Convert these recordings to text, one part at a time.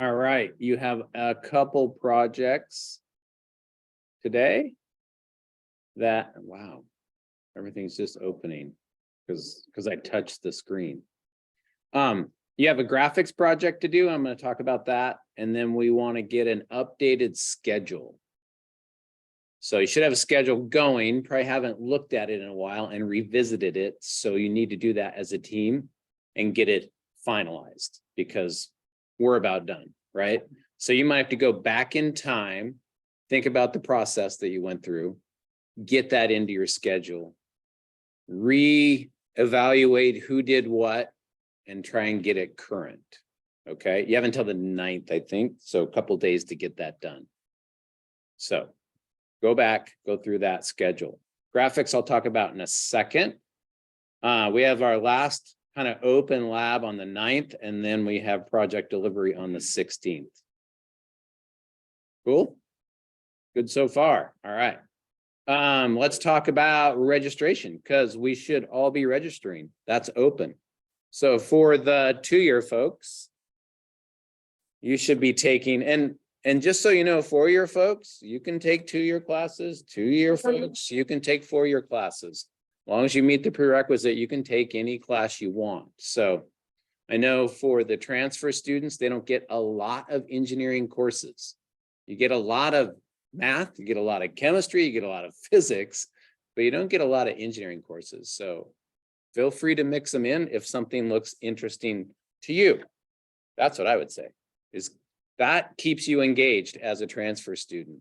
All right, you have a couple projects today that, wow, everything's just opening because I touched the screen. You have a graphics project to do. I'm going to talk about that. And then we want to get an updated schedule. So you should have a schedule going, probably haven't looked at it in a while and revisited it. So you need to do that as a team and get it finalized because we're about done, right? So you might have to go back in time, think about the process that you went through, get that into your schedule, re-evaluate who did what, and try and get it current. Okay, you have until the 9th, I think, so a couple days to get that done. So go back, go through that schedule. Graphics I'll talk about in a second. We have our last kind of open lab on the 9th, and then we have project delivery on the 16th. Cool? Good so far. All right. Let's talk about registration because we should all be registering. That's open. So for the 2-year folks, you should be taking, and just so you know, 4-year folks, you can take 2-year classes, 2-year folks, you can take 4-year classes. As long as you meet the prerequisite, you can take any class you want. So I know for the transfer students, they don't get a lot of engineering courses. You get a lot of math, you get a lot of chemistry, you get a lot of physics, but you don't get a lot of engineering courses. So feel free to mix them in if something looks interesting to you. That's what I would say, is that keeps you engaged as a transfer student.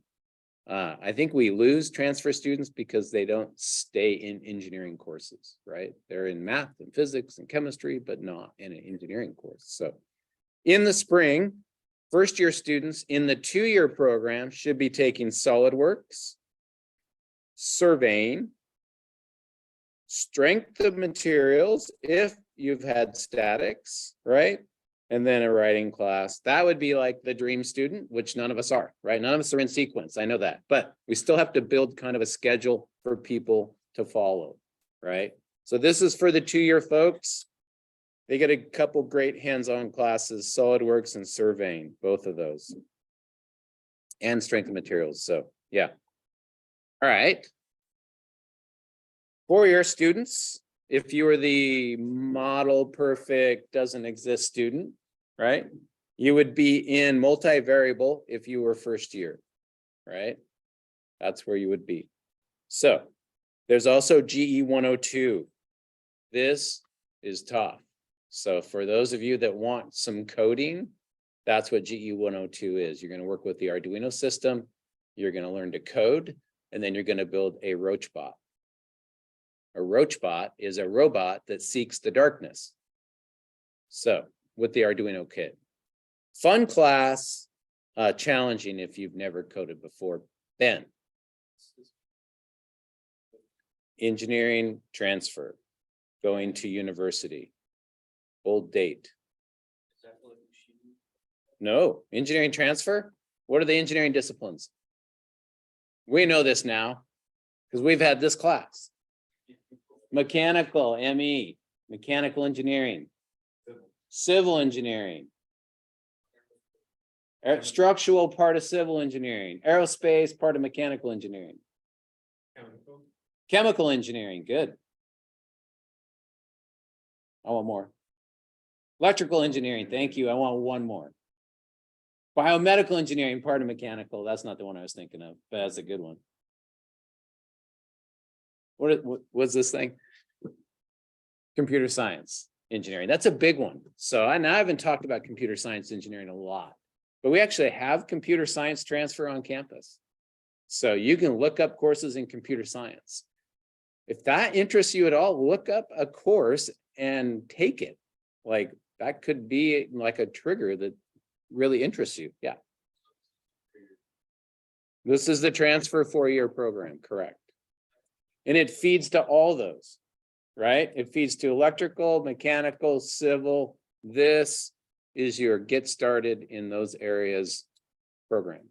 I think we lose transfer students because they don't stay in engineering courses, right? They're in math and physics and chemistry, but not in an engineering course. So in the spring, first-year students in the 2-year program should be taking SolidWorks, surveying, strength of materials if you've had statics, right? And then a writing class. That would be like the dream student, which none of us are, right? None of us are in sequence. I know that, but we still have to build kind of a schedule for people to follow, right? So this is for the 2-year folks. They get a couple great hands-on classes, SolidWorks and surveying, both of those. And strength of materials, so yeah. All right. 4-year students, if you were the model perfect doesn't exist student, right? You would be in multivariable if you were first year, right? That's where you would be. So there's also GE102. This is tough. So for those of you that want some coding, that's what GE102 is. You're going to work with the Arduino system. You're going to learn to code, and then you're going to build a roach bot. A roach bot is a robot that seeks the darkness. So with the Arduino kit. Fun class, challenging if you've never coded before. Ben. Engineering transfer, going to university. Old date. No, engineering transfer? What are the engineering disciplines? We know this now because we've had this class. Mechanical, ME, mechanical engineering, civil engineering, structural part of civil engineering, aerospace part of mechanical engineering, chemical engineering, good. I want more. Electrical engineering, thank you. I want one more. Biomedical engineering, part of mechanical. That's not the one I was thinking of, but that's a good one. What was this thing? Computer science engineering. That's a big one. So I haven't talked about computer science engineering a lot, but we actually have computer science transfer on campus. So you can look up courses in computer science. If that interests you at all, look up a course and take it. Like that could be like a trigger that really interests you. Yeah. This is the transfer 4-year program, correct? And it feeds to all those, right? It feeds to electrical, mechanical, civil. This is your get started in those areas program.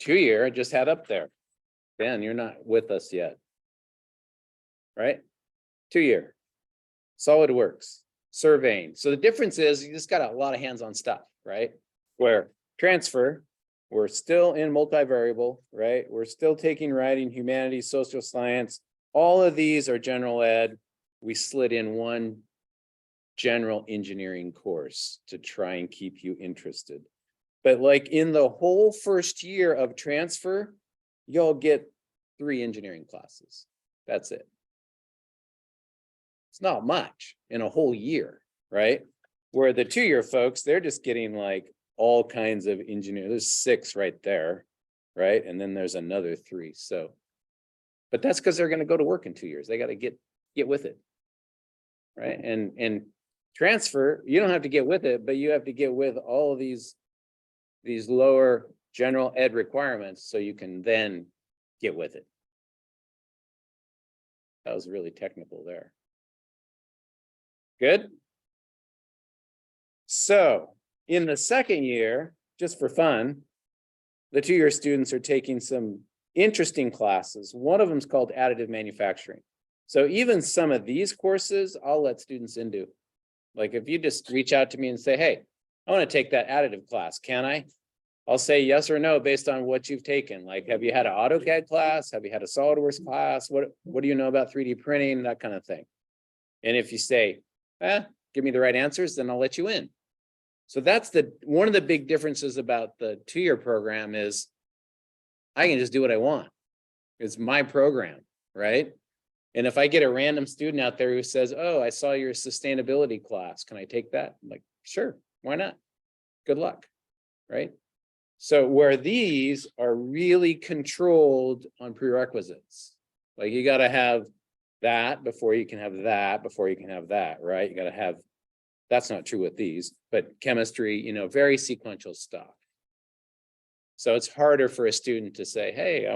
2-year, I just had up there. Ben, you're not with us yet, right? 2-year, SolidWorks, surveying. So the difference is you just got a lot of hands-on stuff, right? Where transfer, we're still in multivariable, right? We're still taking writing, humanities, social science. All of these are general ed. We slid in one general engineering course to try and keep you interested. But like in the whole first year of transfer, you'll get 3 engineering classes. That's it. It's not much in a whole year, right? Where the 2-year folks, they're just getting like all kinds of engineering. There's 6 right there, right? And then there's another 3. So, but that's because they're going to go to work in 2 years. They got to get with it, right? And transfer, you don't have to get with it, but you have to get with all of these lower general ed requirements so you can then get with it. That was really technical there. Good. So in the second year, just for fun, the 2-year students are taking some interesting classes. One of them is called additive manufacturing. So even some of these courses, I'll let students into. Like if you just reach out to me and say, hey, I want to take that additive class, can I? I'll say yes or no based on what you've taken. Like, have you had an AutoCAD class? Have you had a SolidWorks class? What do you know about 3D printing? That kind of thing. And if you say, give me the right answers, then I'll let you in. So that's one of the big differences about the 2-year program is I can just do what I want. It's my program, right? And if I get a random student out there who says, oh, I saw your sustainability class, can I take that? I'm like, sure, why not? Good luck, right? So where these are really controlled on prerequisites, like you got to have that before you can have that, before you can have that, right? You got to have, that's not true with these, but chemistry, very sequential stuff. So it's harder for a student to say, hey,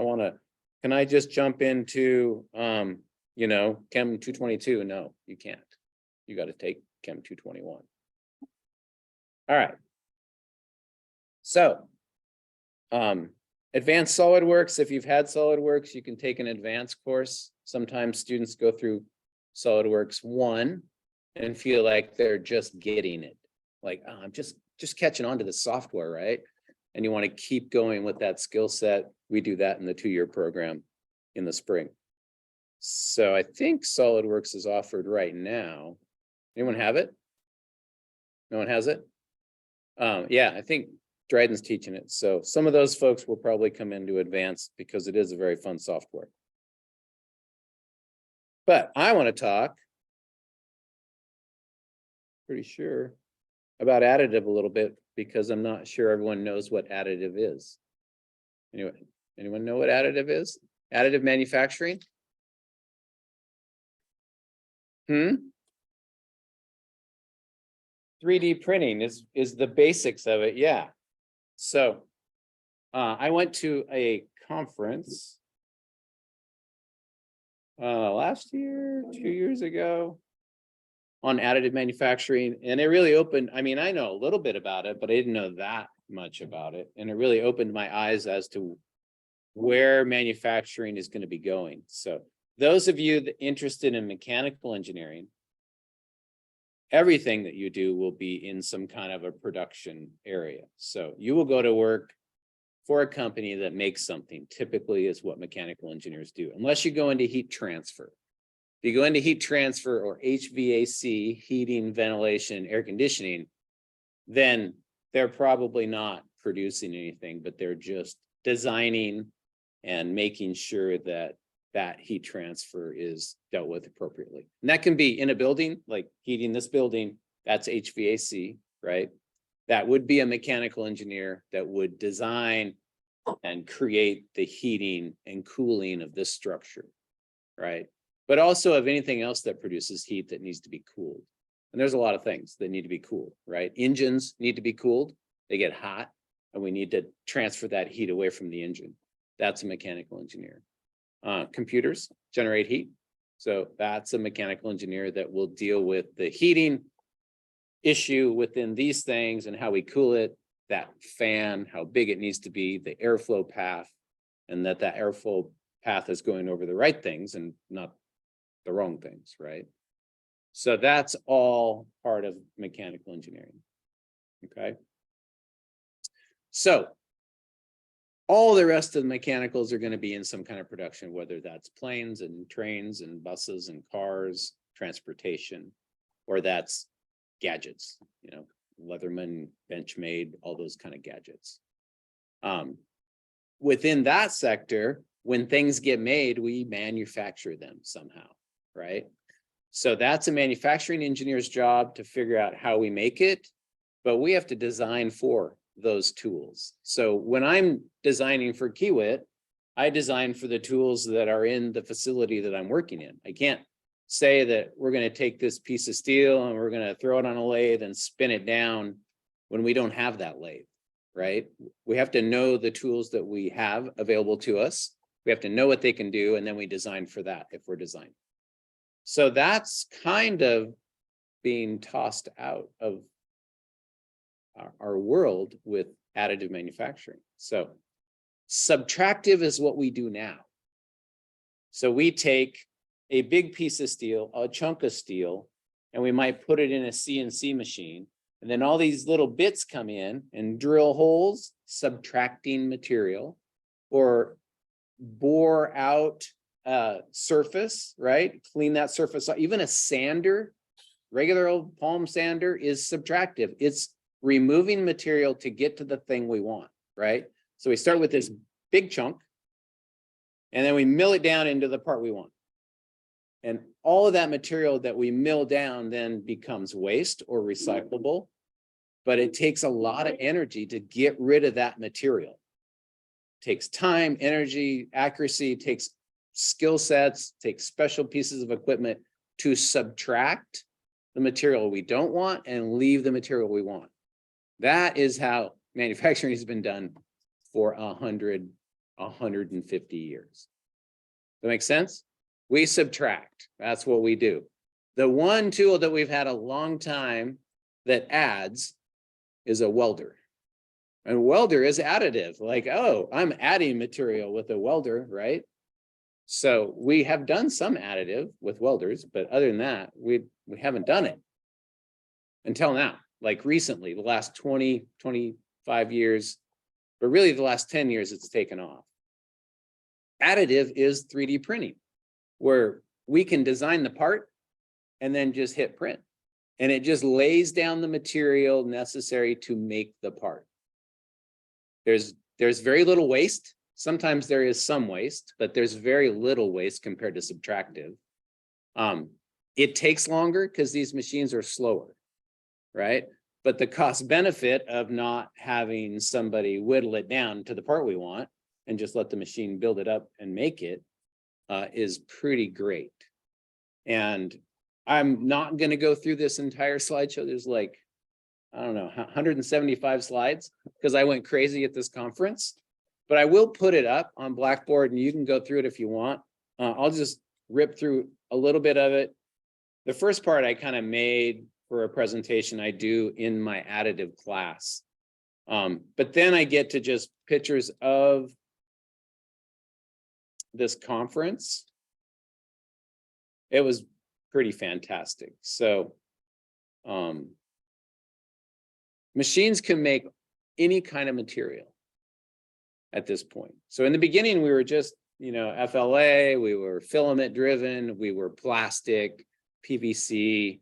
can I just jump into, Chem 222? No, you can't. You got to take Chem 221. All right. So, advanced SolidWorks, if you've had SolidWorks, you can take an advanced course. Sometimes students go through SolidWorks 1 and feel like they're just getting it. Like, oh, I'm just catching on to the software, right? And you want to keep going with that skill set. We do that in the 2-year program in the spring. So I think SolidWorks is offered right now. Anyone have it? No one has it? Yeah, I think Dryden's teaching it. So some of those folks will probably come into advanced because it is a very fun software. But I want to talk, pretty sure, about additive a little bit because I'm not sure everyone knows what additive is. Anyway, anyone know what additive is? Additive manufacturing? 3D printing is the basics of it, yeah. So I went to a conference last year, 2 years ago, on additive manufacturing, and it really opened, I know a little bit about it, but I didn't know that much about it. And it really opened my eyes as to where manufacturing is going to be going. So those of you that interested in mechanical engineering, everything that you do will be in some kind of a production area. So you will go to work for a company that makes something, typically is what mechanical engineers do, unless you go into heat transfer. If you go into heat transfer or HVAC, heating, ventilation, air conditioning, then they're probably not producing anything, but they're just designing and making sure that that heat transfer is dealt with appropriately. And that can be in a building, like heating this building, that's HVAC, right? That would be a mechanical engineer that would design and create the heating and cooling of this structure, right? But also of anything else that produces heat that needs to be cooled. And there's a lot of things that need to be cooled, right? Engines need to be cooled. They get hot and we need to transfer that heat away from the engine. That's a mechanical engineer. Computers generate heat. So that's a mechanical engineer that will deal with the heating issue within these things and how we cool it, that fan, how big it needs to be, the airflow path, and that airflow path is going over the right things and not the wrong things, right? So that's all part of mechanical engineering. Okay. So all the rest of the mechanicals are going to be in some kind of production, whether that's planes and trains and buses and cars, transportation, or that's gadgets, you know, Leatherman, Benchmade, all those kind of gadgets. Within that sector, when things get made, we manufacture them somehow, right? So that's a manufacturing engineer's job to figure out how we make it, but we have to design for those tools. So when I'm designing for Kiewit, I design for the tools that are in the facility that I'm working in. I can't say that we're going to take this piece of steel and we're going to throw it on a lathe and spin it down when we don't have that lathe, right? We have to know the tools that we have available to us. We have to know what they can do, and then we design for that if we're designing. So that's kind of being tossed out of our world with additive manufacturing. So subtractive is what we do now. So we take a big piece of steel, a chunk of steel, and we might put it in a CNC machine. And then all these little bits come in and drill holes, subtracting material, or bore out a surface, right? Clean that surface. Even a sander, regular old palm sander, is subtractive. It's removing material to get to the thing we want, right? So we start with this big chunk, and then we mill it down into the part we want. And all of that material that we mill down then becomes waste or recyclable, but it takes a lot of energy to get rid of that material. It takes time, energy, accuracy, it takes skill sets, takes special pieces of equipment to subtract the material we don't want and leave the material we want. That is how manufacturing has been done for 100, 150 years. That makes sense? We subtract. That's what we do. The one tool that we've had a long time that adds is a welder. And welder is additive. Like, oh, I'm adding material with a welder, right? So we have done some additive with welders, but other than that, we haven't done it until now. Like recently, the last 20, 25 years, but really the last 10 years, it's taken off. Additive is 3D printing, where we can design the part and then just hit print. And it just lays down the material necessary to make the part. There's very little waste. Sometimes there is some waste, but there's very little waste compared to subtractive. It takes longer because these machines are slower, right? But the cost benefit of not having somebody whittle it down to the part we want and just let the machine build it up and make it is pretty great. And I'm not going to go through this entire slideshow. There's like, I don't know, 175 slides because I went crazy at this conference, but I will put it up on Blackboard and you can go through it if you want. I'll just rip through a little bit of it. The first part I kind of made for a presentation I do in my additive class. But then I get to just pictures of this conference. It was pretty fantastic. So machines can make any kind of material at this point. So in the beginning, we were just, you know, FLA, we were filament driven, we were plastic, PVC,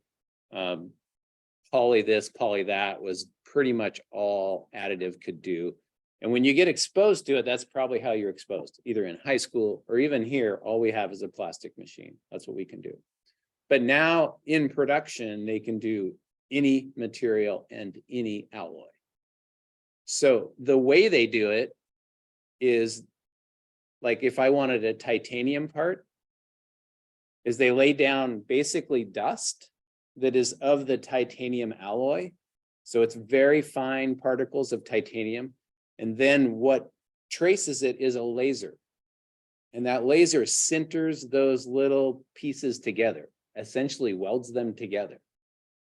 poly this, poly that was pretty much all additive could do. And when you get exposed to it, that's probably how you're exposed, either in high school or even here, all we have is a plastic machine. That's what we can do. But now in production, they can do any material and any alloy. So the way they do it is like if I wanted a titanium part, is they lay down basically dust that is of the titanium alloy. So it's very fine particles of titanium. And then what traces it is a laser. And that laser sinters those little pieces together, essentially welds them together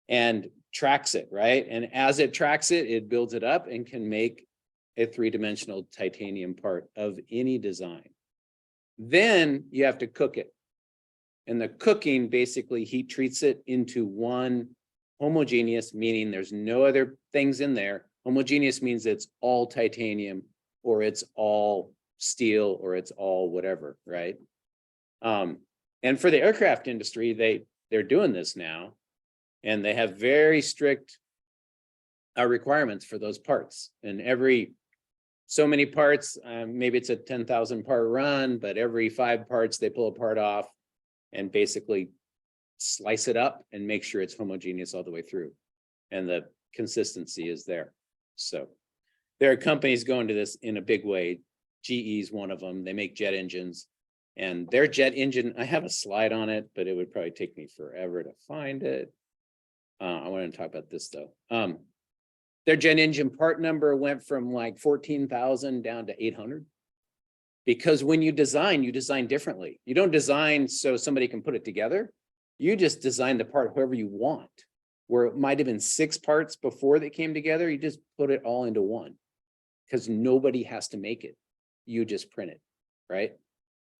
and tracks it, right? And as it tracks it, it builds it up and can make a three-dimensional titanium part of any design. Then you have to cook it. And the cooking basically heat treats it into one homogeneous, meaning there's no other things in there. Homogeneous means it's all titanium or it's all steel or it's all whatever, right? And for the aircraft industry, they're doing this now, and they have very strict requirements for those parts. And every so many parts, maybe it's a 10,000 part run, but every 5 parts they pull a part off and basically slice it up and make sure it's homogeneous all the way through, and the consistency is there. So there are companies going to this in a big way. GE is one of them. They make jet engines, and their jet engine, I have a slide on it, but it would probably take me forever to find it. I want to talk about this though. Their jet engine part number went from like 14,000 down to 800. Because when you design differently. You don't design so somebody can put it together. You just design the part however you want. Where it might have been 6 parts before they came together, you just put it all into one. Because nobody has to make it. You just print it, right?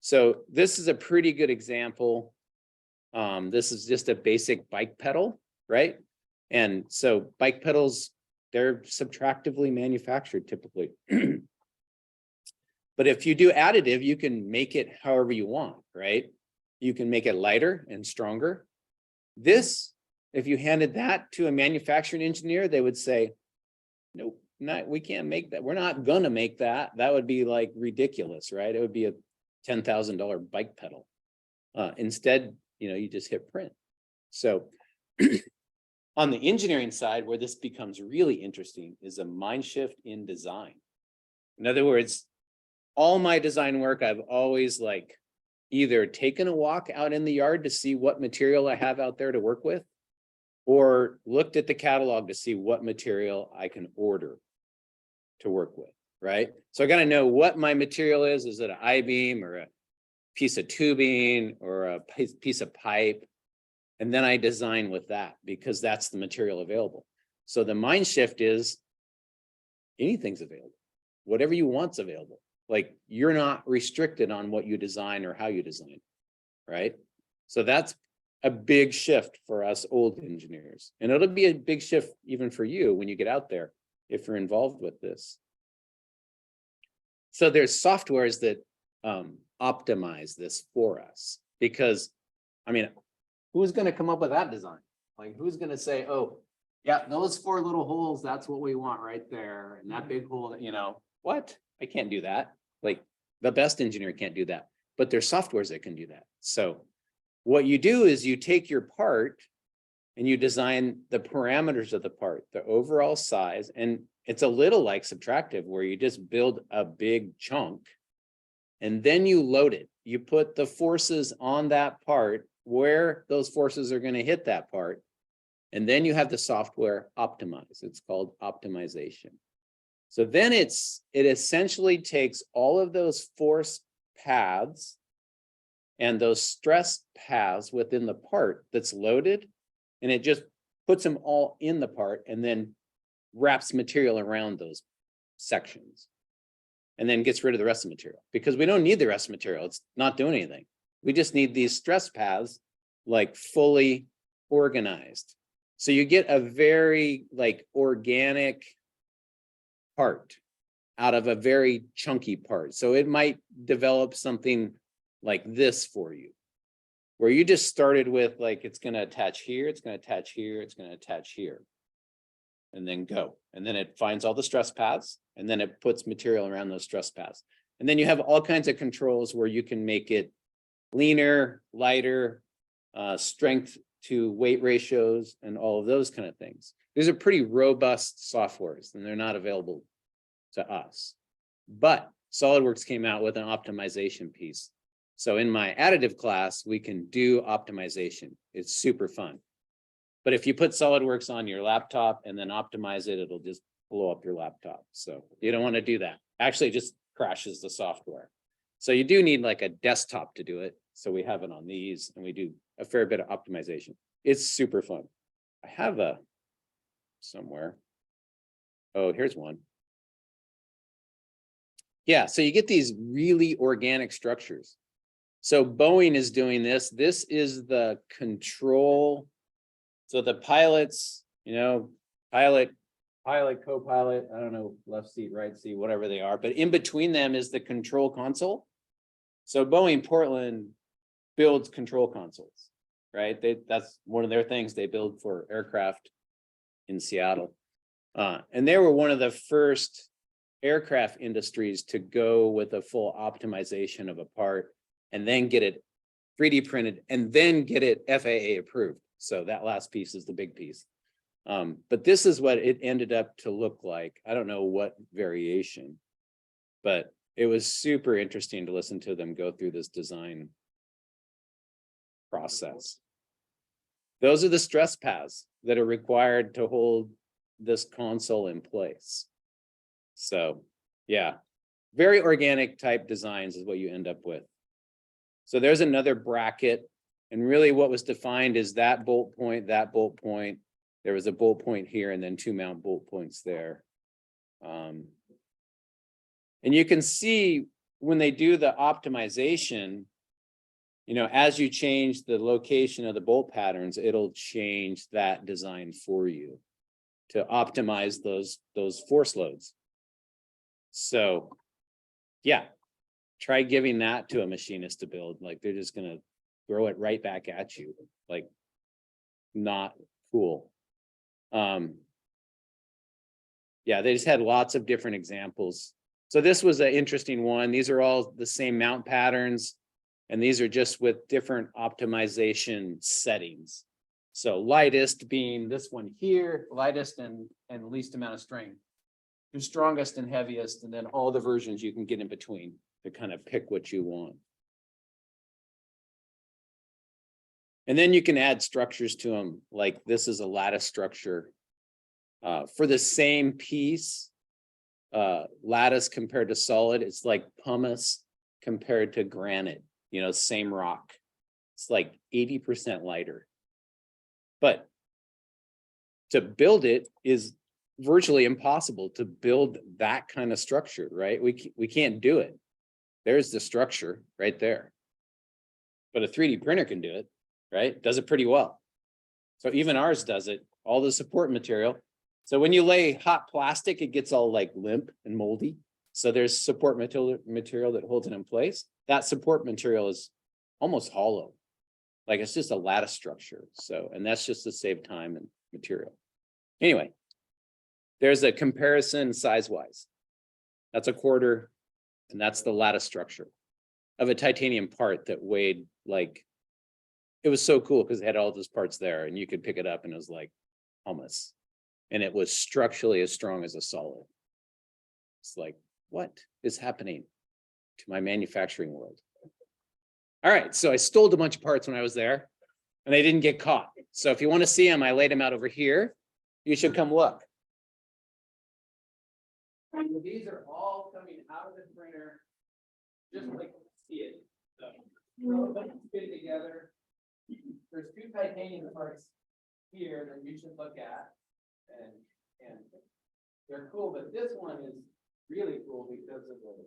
So this is a pretty good example. This is just a basic bike pedal, right? And so bike pedals, they're subtractively manufactured typically. But if you do additive, you can make it however you want, right? You can make it lighter and stronger. This, if you handed that to a manufacturing engineer, they would say, nope, we can't make that. We're not gonna make that. That would be like ridiculous, right? It would be a $10,000 bike pedal. Instead, you just hit print. So on the engineering side, where this becomes really interesting is a mind shift in design. In other words, all my design work, I've always either taken a walk out in the yard to see what material I have out there to work with, or looked at the catalog to see what material I can order to work with, right? So I got to know what my material is. Is it an I-beam or a piece of tubing or a piece of pipe? And then I design with that because that's the material available. So the mind shift is anything's available. Whatever you want's available. Like you're not restricted on what you design or how you design, right? So that's a big shift for us old engineers. And it'll be a big shift even for you when you get out there, if you're involved with this. So there's softwares that optimize this for us, because, who's going to come up with that design? Like, who's going to say, oh, yeah, those 4 little holes, that's what we want right there. And that big hole, what? I can't do that. Like the best engineer can't do that, but there's softwares that can do that. So what you do is you take your part and you design the parameters of the part, the overall size, and it's a little like subtractive where you just build a big chunk and then you load it. You put the forces on that part where those forces are going to hit that part. And then you have the software optimize. It's called optimization. So then it essentially takes all of those force paths and those stress paths within the part that's loaded, and it just puts them all in the part and then wraps material around those sections and then gets rid of the rest of the material, because we don't need the rest of the material. It's not doing anything. We just need these stress paths fully organized. So you get a very organic part out of a very chunky part. So it might develop something like this for you, where you just started with it's going to attach here, it's going to attach here, it's going to attach here, and then go. And then it finds all the stress paths, and then it puts material around those stress paths. And then you have all kinds of controls where you can make it leaner, lighter, strength to weight ratios, and all of those kind of things. These are pretty robust softwares, and they're not available to us. But SolidWorks came out with an optimization piece. So in my additive class, we can do optimization. It's super fun. But if you put SolidWorks on your laptop and then optimize it, it'll just blow up your laptop. So you don't want to do that. Actually, it just crashes the software. So you do need a desktop to do it. So we have it on these, and we do a fair bit of optimization. It's super fun. I have a somewhere. Oh, here's one. Yeah, so you get these really organic structures. So Boeing is doing this. This is the control. So the pilots, pilot, co-pilot, I don't know, left seat, right seat, whatever they are, but in between them is the control console. So Boeing Portland builds control consoles, right? That's one of their things they build for aircraft in Seattle. And they were one of the first aircraft industries to go with a full optimization of a part and then get it 3D printed and then get it FAA approved. So that last piece is the big piece. But this is what it ended up to look like. I don't know what variation, but it was super interesting to listen to them go through this design process. Those are the stress paths that are required to hold this console in place. So yeah, very organic type designs is what you end up with. So there's another bracket. And really what was defined is that bolt point, that bolt point. There was a bolt point here and then two mount bolt points there. And you can see when they do the optimization, as you change the location of the bolt patterns, it'll change that design for you to optimize those force loads. So yeah, try giving that to a machinist to build. Like they're just gonna throw it right back at you. Like not cool. Yeah, they just had lots of different examples. So this was an interesting one. These are all the same mount patterns, and these are just with different optimization settings. So lightest being this one here, lightest and least amount of strength. Your strongest and heaviest, and then all the versions you can get in between to kind of pick what you want. And then you can add structures to them. Like this is a lattice structure. For the same piece, lattice compared to solid, it's like pumice compared to granite, same rock. It's like 80% lighter. But to build it is virtually impossible to build that kind of structure, right? We can't do it. There's the structure right there. But a 3D printer can do it, right? Does it pretty well. So even ours does it, all the support material. So when you lay hot plastic, it gets all like limp and moldy. So there's support material that holds it in place. That support material is almost hollow. Like it's just a lattice structure. So, and that's just to save time and material. Anyway, there's a comparison size-wise. That's a quarter, and that's the lattice structure of a titanium part that weighed like, it was so cool because it had all those parts there and you could pick it up and it was like hummus. And it was structurally as strong as a solid. It's like, what is happening to my manufacturing world? All right, so I stole a bunch of parts when I was there and they didn't get caught. So if you want to see them, I laid them out over here. You should come look. And these are all coming out of the printer, just like you see it. So, fit it together. There's two titanium parts here that you should look at. And they're cool, but this one is really cool because of the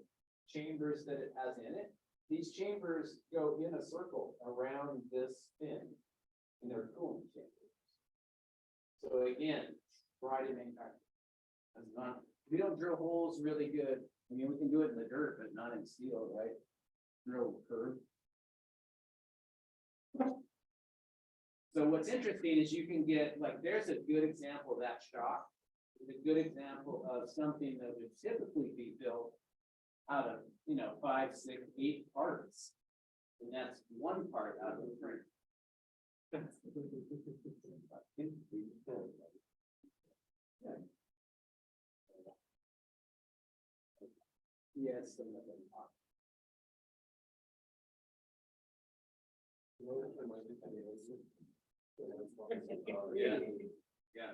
chambers that it has in it. These chambers go in a circle around this fin, and they're cooling chambers. So again, variety of manufacturing. We don't drill holes really good. I mean, we can do it in the dirt, but not in steel, right? Drill curve. So what's interesting is you can get, like, there's a good example of that shock. It's a good example of something that would typically be built out of, 5, 6, 8 parts. And that's one part out of the print. Yes. Yeah. Yeah.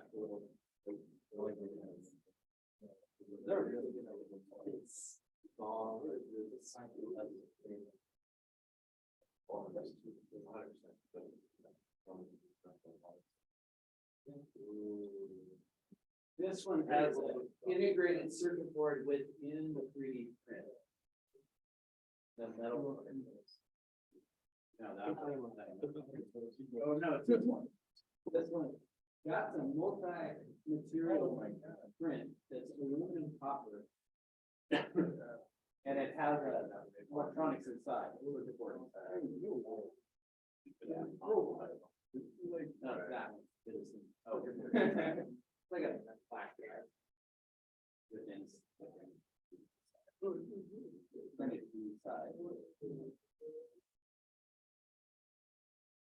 This one has an integrated circuit board within the 3D print. The metal. No, that one. Oh, no, it's this one. This one. That's a multi-material print that's aluminum copper. And it has electronics inside. Yeah. No, that one. Oh, it's like a black bear.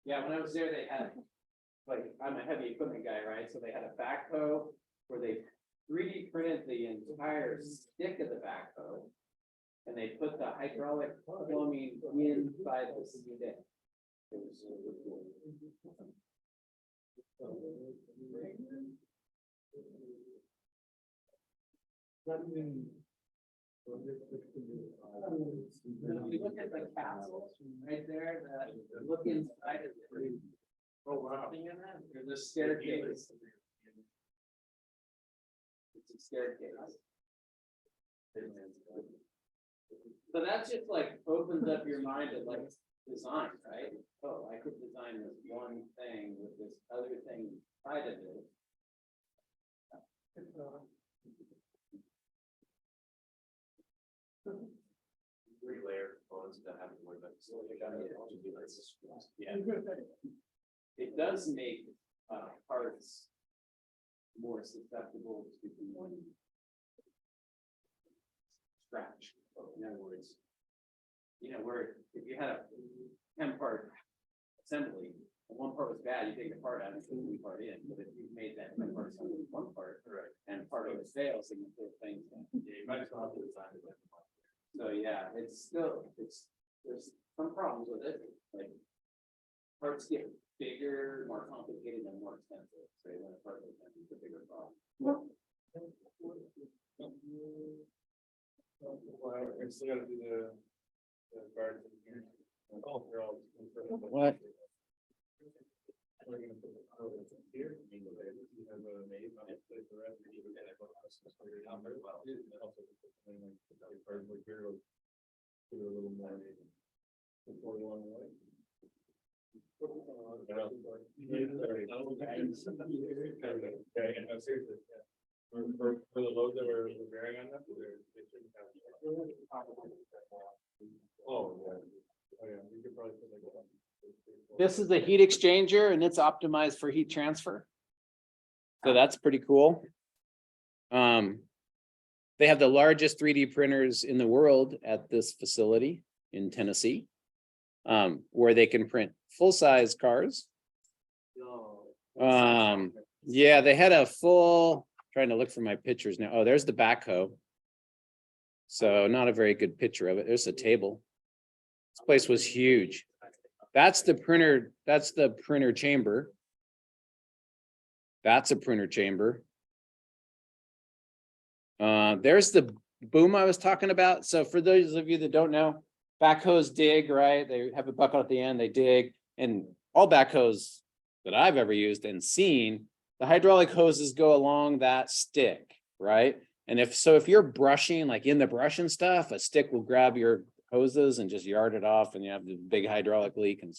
Yeah, when I was there, they had, like, I'm a heavy equipment guy, right? So they had a backhoe where they 3D printed the entire stick of the backhoe. And they put the hydraulic plumbing inside the stick. It was really cool. You look at the capsules right there, the look inside is pretty. Oh, wow. There's a staircase. It's a staircase. So that just like opens up your mind to like design, right? Oh, I could design this one thing with this other thing inside of it. 3-layer components that have to worry about. Yeah. It does make parts more susceptible to scratch. In other words, where if you had a 10-part assembly, and one part was bad, you take the part out and put the new part in. But if you made that 10-part assembly one part, right, and part of it fails, then you put things in. Yeah, you might as well have to design it. So yeah, there's some problems with it. Like parts get bigger, more complicated, and more expensive. So when a part goes in, it's a bigger problem. Well, I still gotta do the guards in here. Oh, they're all. What? We're gonna put the here. You have a maze on it, place the rest, and even that out very well. And also cardboard here will give it a little more. Before you want to wait. Okay, no, seriously, yeah. For the load that we're bearing on that, they shouldn't have. Oh, yeah. Oh, yeah, we could probably put like a. This is a heat exchanger and it's optimized for heat transfer. So that's pretty cool. They have the largest 3D printers in the world at this facility in Tennessee, where they can print full-size cars. Yeah, they had a full, trying to look for my pictures now. Oh, there's the backhoe. So not a very good picture of it. There's a table. This place was huge. That's the printer. That's the printer chamber. That's a printer chamber. There's the boom I was talking about. So for those of you that don't know, backhoes dig, right? They have a bucket at the end, they dig, and all backhoes that I've ever used and seen, the hydraulic hoses go along that stick, right? And if you're brushing, like in the brush and stuff, a stick will grab your hoses and just yard it off, and you have the big hydraulic leak, and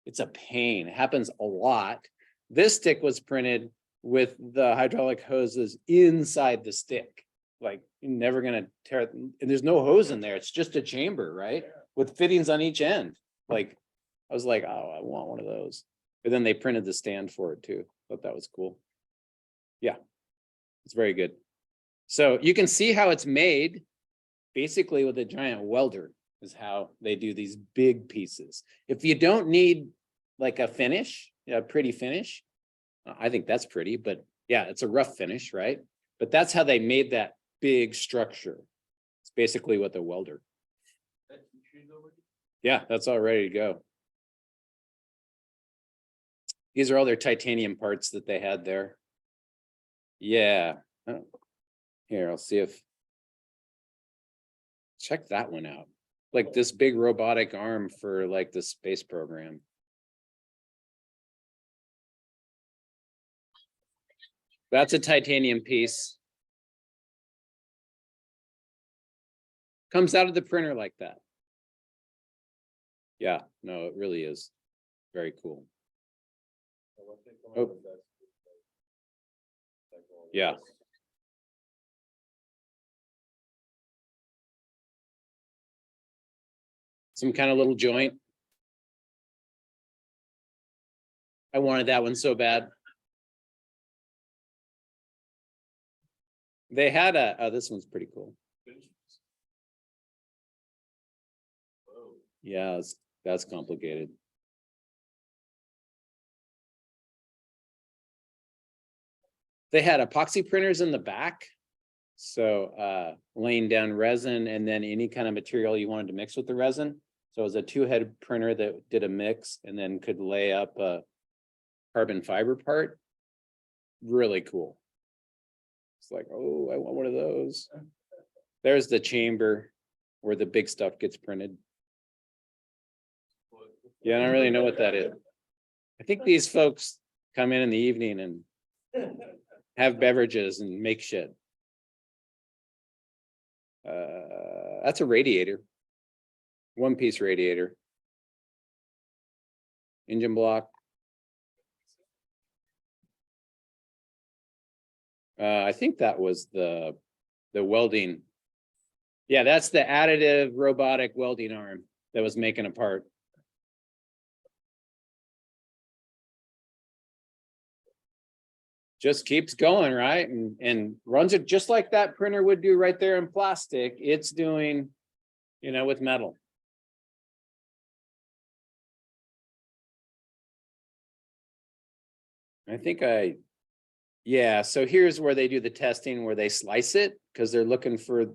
it's a pain. It happens a lot. This stick was printed with the hydraulic hoses inside the stick. Like, you're never gonna tear it, and there's no hose in there. It's just a chamber, right? With fittings on each end. Like, I was like, oh, I want one of those. But then they printed the stand for it too. Thought that was cool. Yeah, it's very good. So you can see how it's made basically with a giant welder is how they do these big pieces. If you don't need like a finish, a pretty finish, I think that's pretty, but yeah, it's a rough finish, right? But that's how they made that big structure. It's basically with a welder. Yeah, that's all ready to go. These are all their titanium parts that they had there. Yeah. Oh. Here, I'll see if. Check that one out. Like this big robotic arm for like the space program. That's a titanium piece. Comes out of the printer like that. Yeah, no, it really is very cool. Oh. Yeah. Some kind of little joint. I wanted that one so bad. They had oh, this one's pretty cool. Yeah, that's complicated. They had epoxy printers in the back. So laying down resin and then any kind of material you wanted to mix with the resin. So it was a 2-head printer that did a mix and then could lay up a carbon fiber part. Really cool. It's like, oh, I want one of those. There's the chamber where the big stuff gets printed. Yeah, I don't really know what that is. I think these folks come in the evening and have beverages and make shit. That's a radiator. 1-piece radiator. Engine block. I think that was the welding. Yeah, that's the additive robotic welding arm that was making a part. Just keeps going, right? And runs it just like that printer would do right there in plastic. It's doing, with metal. Yeah, so here's where they do the testing where they slice it because they're looking for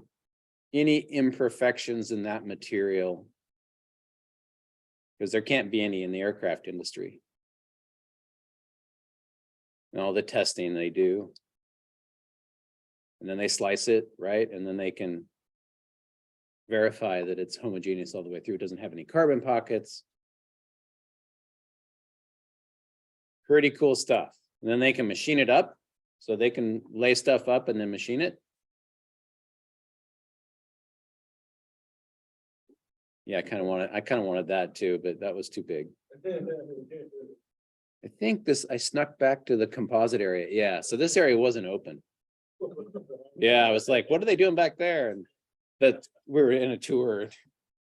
any imperfections in that material. Because there can't be any in the aircraft industry. And all the testing they do. And then they slice it, right? And then they can verify that it's homogeneous all the way through. It doesn't have any carbon pockets. Pretty cool stuff. And then they can machine it up. So they can lay stuff up and then machine it. Yeah, I kind of wanted that too, but that was too big. I think I snuck back to the composite area. Yeah, so this area wasn't open. Yeah, I was like, what are they doing back there? And that we were in a tour.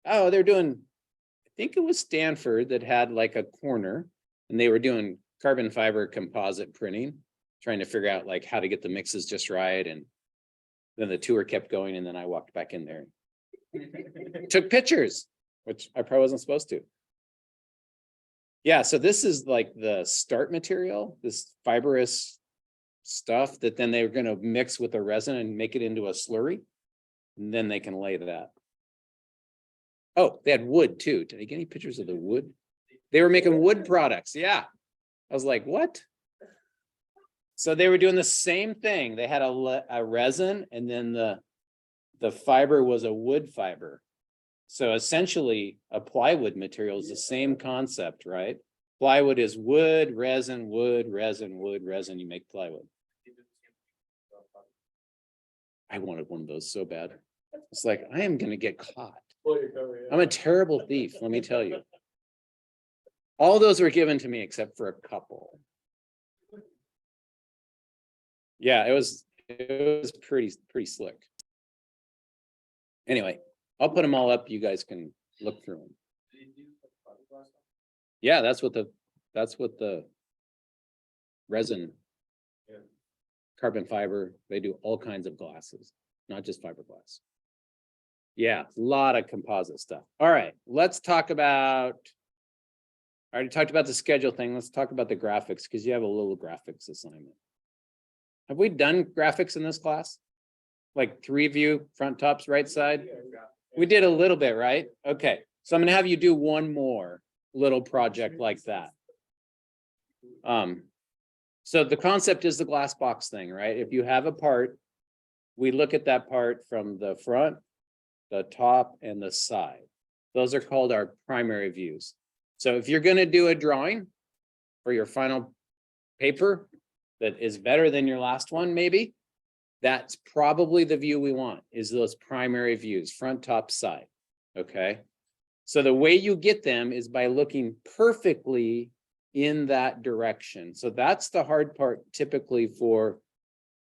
Oh, they're doing, I think it was Stanford that had like a corner and they were doing carbon fiber composite printing, trying to figure out like how to get the mixes just right. And then the tour kept going and then I walked back in there. Took pictures, which I probably wasn't supposed to. Yeah, so this is like the start material, this fibrous stuff that then they're going to mix with the resin and make it into a slurry. And then they can lay that. Oh, they had wood too. Did I get any pictures of the wood? They were making wood products. Yeah. I was like, what? So they were doing the same thing. They had a resin and then the fiber was a wood fiber. So essentially a plywood material is the same concept, right? Plywood is wood, resin, wood, resin, wood, resin. You make plywood. I wanted one of those so bad. It's like, I am going to get caught. I'm a terrible thief, let me tell you. All those were given to me except for a couple. Yeah, it was pretty slick. Anyway, I'll put them all up. You guys can look through them. Yeah, that's what the resin, carbon fiber, they do all kinds of glasses, not just fiberglass. Yeah, a lot of composite stuff. All right, let's talk about, I already talked about the schedule thing. Let's talk about the graphics because you have a little graphics assignment. Have we done graphics in this class? Like 3-view, front, tops, right side? We did a little bit, right? Okay, so I'm gonna have you do one more little project like that. So the concept is the glass box thing, right? If you have a part, we look at that part from the front, the top, and the side. Those are called our primary views. So if you're gonna do a drawing for your final paper that is better than your last one, maybe, that's probably the view we want, is those primary views, front, top, side, okay? So the way you get them is by looking perfectly in that direction. So that's the hard part typically for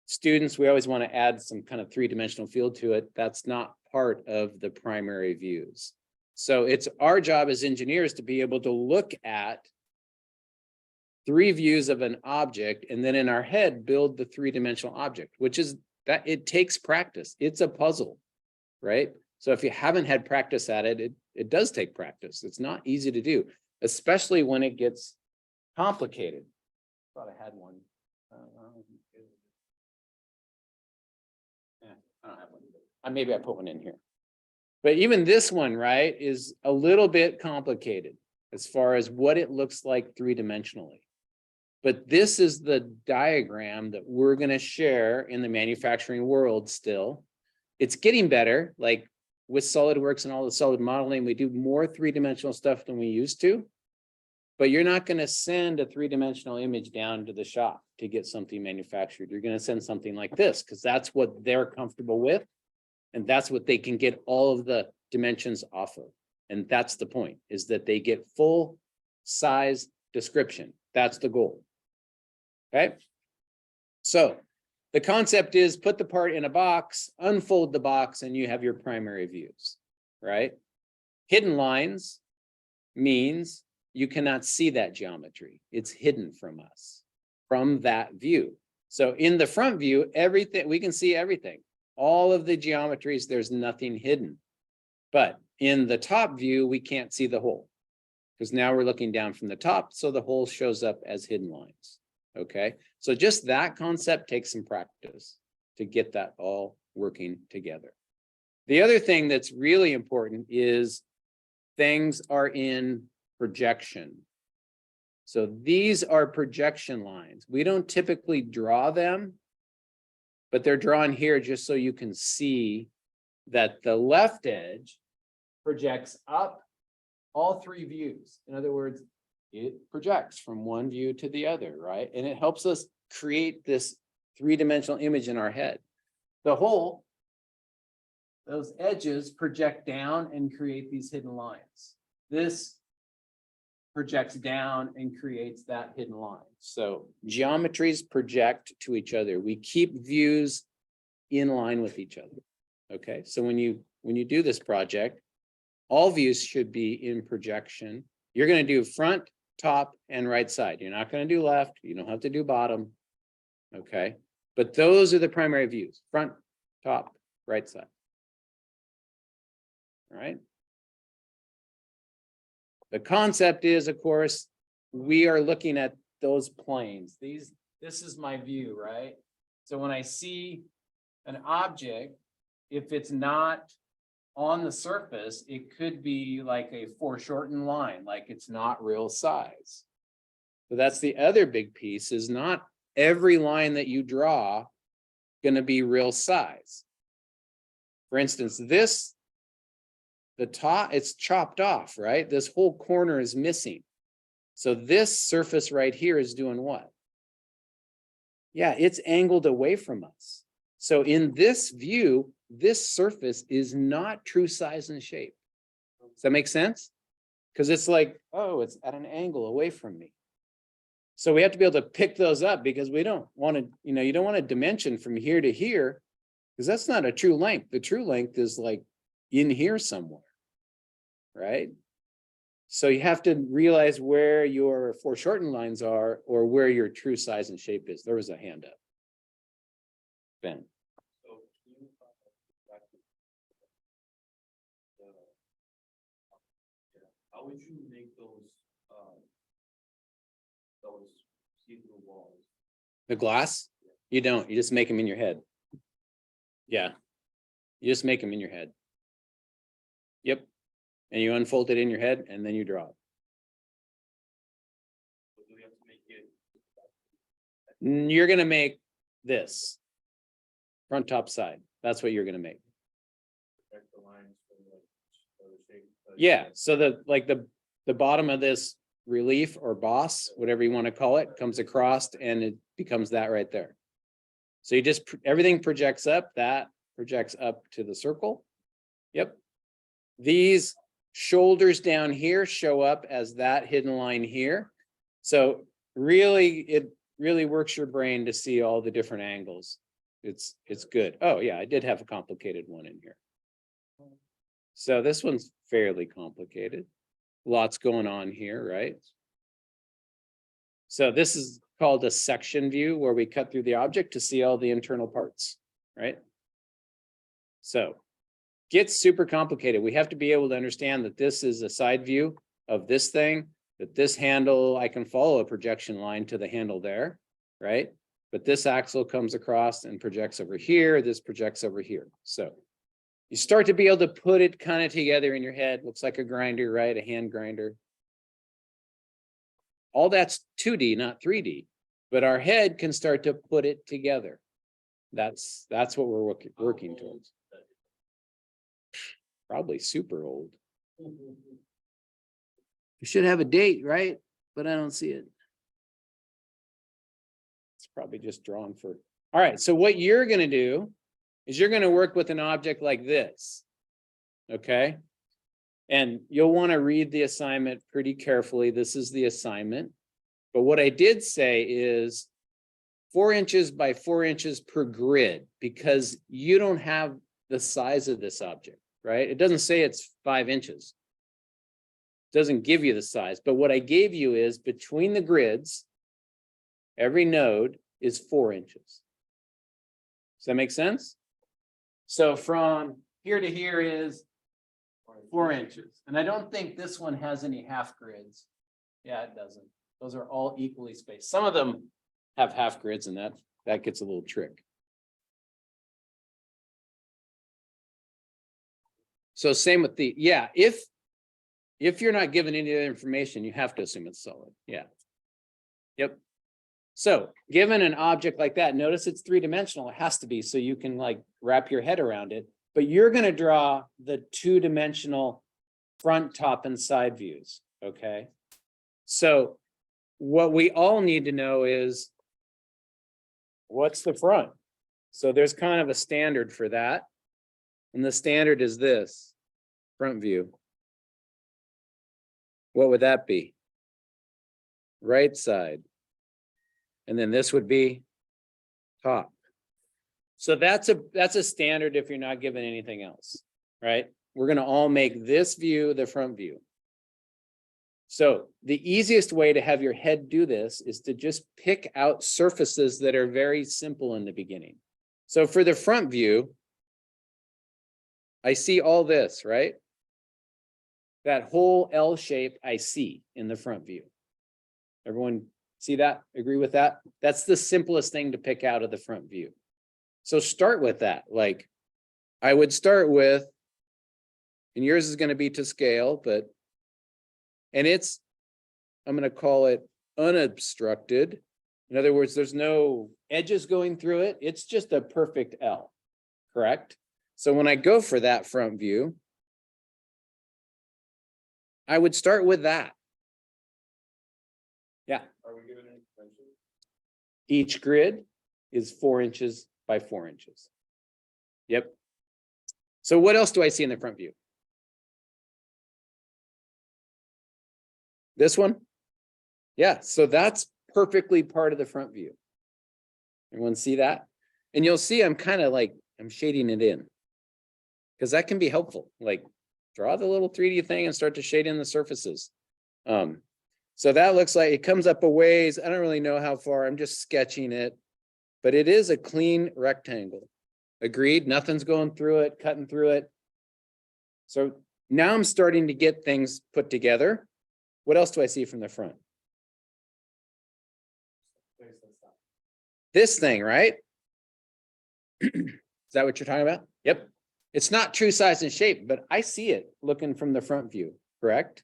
students. We always want to add some kind of three-dimensional field to it. That's not part of the primary views. So it's our job as engineers to be able to look at three views of an object and then in our head build the three-dimensional object, which is that it takes practice. It's a puzzle, right? So if you haven't had practice at it, it does take practice. It's not easy to do, especially when it gets complicated. Thought I had one. Yeah, I don't have one. Maybe I put one in here. But even this one, right, is a little bit complicated as far as what it looks like three-dimensionally. But this is the diagram that we're going to share in the manufacturing world still. It's getting better, like with SolidWorks and all the solid modeling, we do more three-dimensional stuff than we used to. But you're not going to send a three-dimensional image down to the shop to get something manufactured. You're going to send something like this because that's what they're comfortable with. And that's what they can get all of the dimensions off of. And that's the point, is that they get full size description. That's the goal. Okay. So the concept is put the part in a box, unfold the box, and you have your primary views, right? Hidden lines means you cannot see that geometry. It's hidden from us, from that view. So in the front view, everything, we can see everything. All of the geometries, there's nothing hidden. But in the top view, we can't see the hole because now we're looking down from the top. So the hole shows up as hidden lines. Okay. So just that concept takes some practice to get that all working together. The other thing that's really important is things are in projection. So these are projection lines. We don't typically draw them, but they're drawn here just so you can see that the left edge projects up all three views. In other words, it projects from one view to the other, right? And it helps us create this three-dimensional image in our head. The hole, those edges project down and create these hidden lines. This projects down and creates that hidden line. So geometries project to each other. We keep views in line with each other. Okay, so when you do this project, all views should be in projection. You're going to do front, top, and right side. You're not going to do left. You don't have to do bottom. Okay, but those are the primary views: front, top, right side. All right. The concept is, of course, we are looking at those planes. This is my view, right? So when I see an object, if it's not on the surface, it could be like a foreshortened line, like it's not real size. So that's the other big piece, is not every line that you draw going to be real size. For instance, this, the top, it's chopped off, right? This whole corner is missing. So this surface right here is doing what? Yeah, it's angled away from us. So in this view, this surface is not true size and shape. Does that make sense? Because it's like, oh, it's at an angle away from me. So we have to be able to pick those up, because we don't want to, you don't want to dimension from here to here, because that's not a true length. The true length is like in here somewhere, right? So you have to realize where your foreshortened lines are, or where your true size and shape is. There was a hand up. Ben. So can you back to how would you make those see-through walls? The glass? You don't. You just make them in your head. Yeah. You just make them in your head. Yep. And you unfold it in your head, and then you draw it. So do we have to make it? You're going to make this front, top, side. That's what you're going to make. Protect the lines from the shape. Yeah. So the bottom of this relief or boss, whatever you want to call it, comes across, and it becomes that right there. So you just, everything projects up, that projects up to the circle. Yep. These shoulders down here show up as that hidden line here. So really, it really works your brain to see all the different angles. It's good. Oh yeah, I did have a complicated one in here. So this one's fairly complicated. Lots going on here, right? So this is called a section view where we cut through the object to see all the internal parts, right? So gets super complicated. We have to be able to understand that this is a side view of this thing, that this handle, I can follow a projection line to the handle there, right? But this axle comes across and projects over here. This projects over here. So you start to be able to put it kind of together in your head. Looks like a grinder, right? A hand grinder. All that's 2D, not 3D, but our head can start to put it together. That's what we're working towards. Probably super old. You should have a date, right? But I don't see it. It's probably just drawn for. All right, so what you're going to do is you're going to work with an object like this. Okay. And you'll want to read the assignment pretty carefully. This is the assignment. But what I did say is 4 inches by 4 inches per grid, because you don't have the size of this object, right? It doesn't say it's 5 inches. It doesn't give you the size. But what I gave you is between the grids, every node is 4 inches. Does that make sense? So from here to here is 4 inches. And I don't think this one has any half grids. Yeah, it doesn't. Those are all equally spaced. Some of them have half grids, and that gets a little trick. So same with the, yeah, if you're not given any other information, you have to assume it's solid. Yeah. Yep. So given an object like that, notice it's 3-dimensional. It has to be, so you can like wrap your head around it. But you're going to draw the 2-dimensional front, top, and side views. Okay. So what we all need to know is what's the front? So there's kind of a standard for that. And the standard is this front view. What would that be? Right side. And then this would be top. So that's a standard if you're not given anything else, right? We're going to all make this view the front view. So the easiest way to have your head do this is to just pick out surfaces that are very simple in the beginning. So for the front view, I see all this, right? That whole L shape I see in the front view. Everyone see that? Agree with that? That's the simplest thing to pick out of the front view. So start with that. Like I would start with, and yours is going to be to scale, but, and I'm going to call it unobstructed. In other words, there's no edges going through it. It's just a perfect L, correct? So when I go for that front view, I would start with that. Yeah. Are we given any dimension? Each grid is 4 inches by 4 inches. Yep. So what else do I see in the front view? This one? Yeah, so that's perfectly part of the front view. Everyone see that? And you'll see I'm kind of like, I'm shading it in because that can be helpful. Like draw the little 3D thing and start to shade in the surfaces. So that looks like it comes up a ways. I don't really know how far. I'm just sketching it, but it is a clean rectangle. Agreed? Nothing's going through it, cutting through it. So now I'm starting to get things put together. What else do I see from the front? This thing, right? Is that what you're talking about? Yep. It's not true size and shape, but I see it looking from the front view, correct?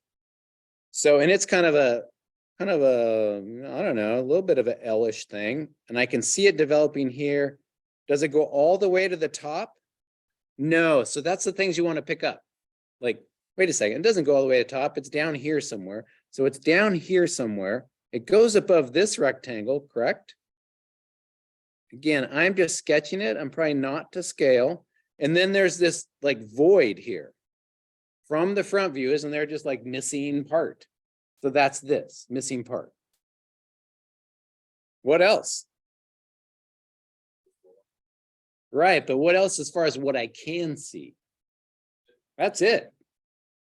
So, and it's kind of a, I don't know, a little bit of an L-ish thing. And I can see it developing here. Does it go all the way to the top? No. So that's the things you want to pick up. Like, wait a second, it doesn't go all the way to the top. It's down here somewhere. So it's down here somewhere. It goes above this rectangle, correct? Again, I'm just sketching it. I'm probably not to scale. And then there's this like void here. from the front view, isn't there just like missing part? So that's this missing part. What else? Right, but what else as far as what I can see? That's it.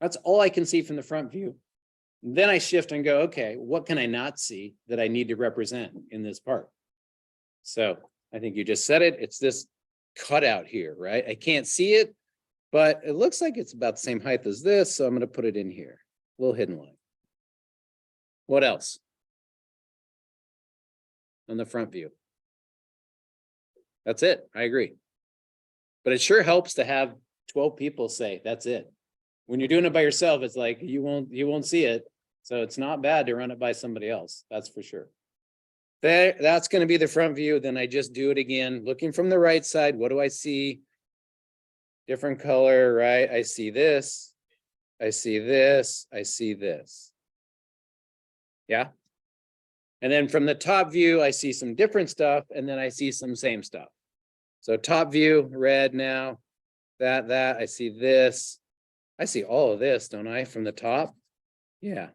That's all I can see from the front view. Then I shift and go, okay, what can I not see that I need to represent in this part? So I think you just said it. It's this cutout here, right? I can't see it, but it looks like it's about the same height as this. So I'm going to put it in here. A little hidden line. What else? On the front view. That's it. I agree. But it sure helps to have 12 people say that's it. When you're doing it by yourself, it's like you won't see it. So it's not bad to run it by somebody else. That's for sure. That's going to be the front view. Then I just do it again, looking from the right side. What do I see? Different color, right? I see this. I see this. I see this. Yeah. And then from the top view, I see some different stuff, and then I see some same stuff. So top view, red now, that, I see this. I see all of this, don't I, from the top? Yeah.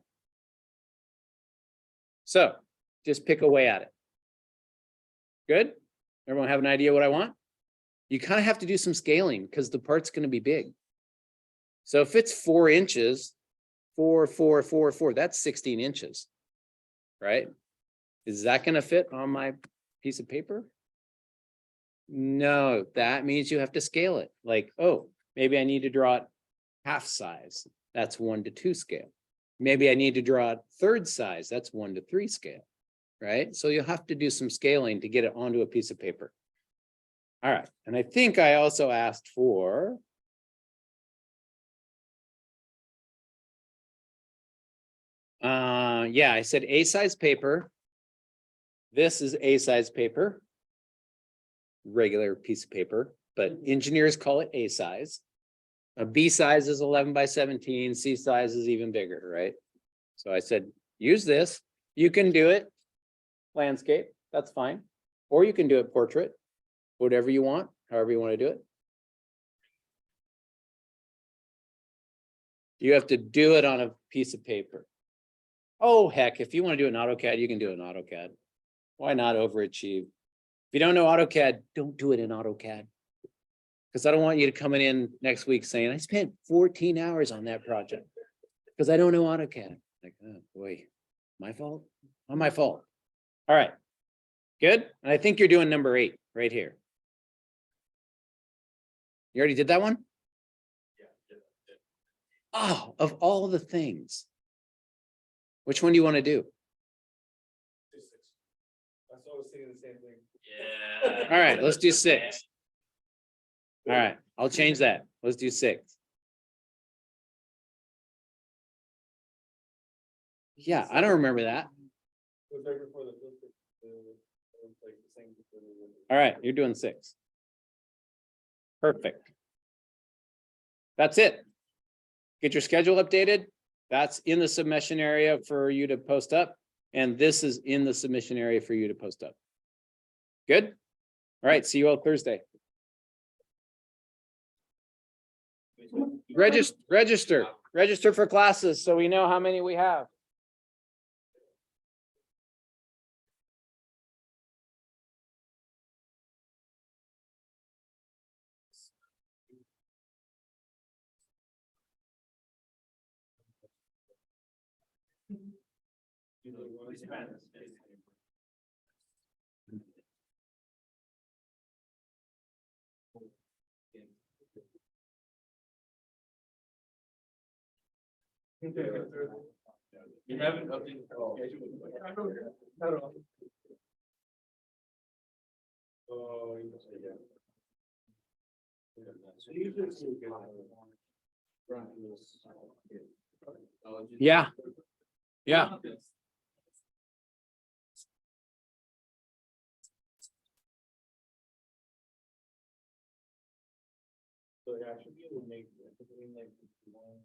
So just pick away at it. Good? Everyone have an idea what I want? You kind of have to do some scaling because the part's going to be big. So if it's 4 inches, 4, 4, 4, 4, that's 16 inches, right? Is that going to fit on my piece of paper? No, that means you have to scale it. Like, oh, maybe I need to draw it half size. That's 1:2 scale. Maybe I need to draw it third size. That's 1:3 scale, right? So you'll have to do some scaling to get it onto a piece of paper. All right. And I think I also asked for yeah, I said A size paper. This is A size paper. Regular piece of paper, but engineers call it A size. A B size is 11 by 17. C size is even bigger, right? So I said, use this. You can do it landscape. That's fine. Or you can do it portrait, whatever you want, however you want to do it. You have to do it on a piece of paper. Oh, heck, if you want to do it in AutoCAD, you can do it in AutoCAD. Why not overachieve? If you don't know AutoCAD, don't do it in AutoCAD. Because I don't want you to come in next week saying, I spent 14 hours on that project because I don't know AutoCAD. Like, oh boy, my fault? Not my fault. All right, good. And I think you're doing number 8 right here. You already did that one? Oh, of all the things, which one do you want to do? I was thinking the same thing. Yeah. All right, let's do 6. All right, I'll change that. Let's do 6. Yeah, I don't remember that. It was right before the filter. It was like the same. All right, you're doing 6. Perfect. That's it. Get your schedule updated. That's in the submission area for you to post up. And this is in the submission area for you to post up. Good? All right, see you all Thursday. Register for classes so we know how many we have. You haven't updated the schedule. Not at all. Oh, you must say that. So you just do get run this. Yeah. Yeah. So actually, you would make like one.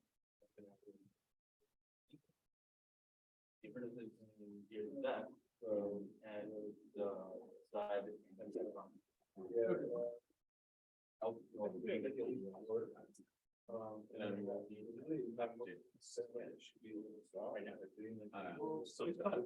Differences in your depth, and the side. Yeah. And then we'll need to do that. It should be a little soft. Right now, they're doing like. So it's not.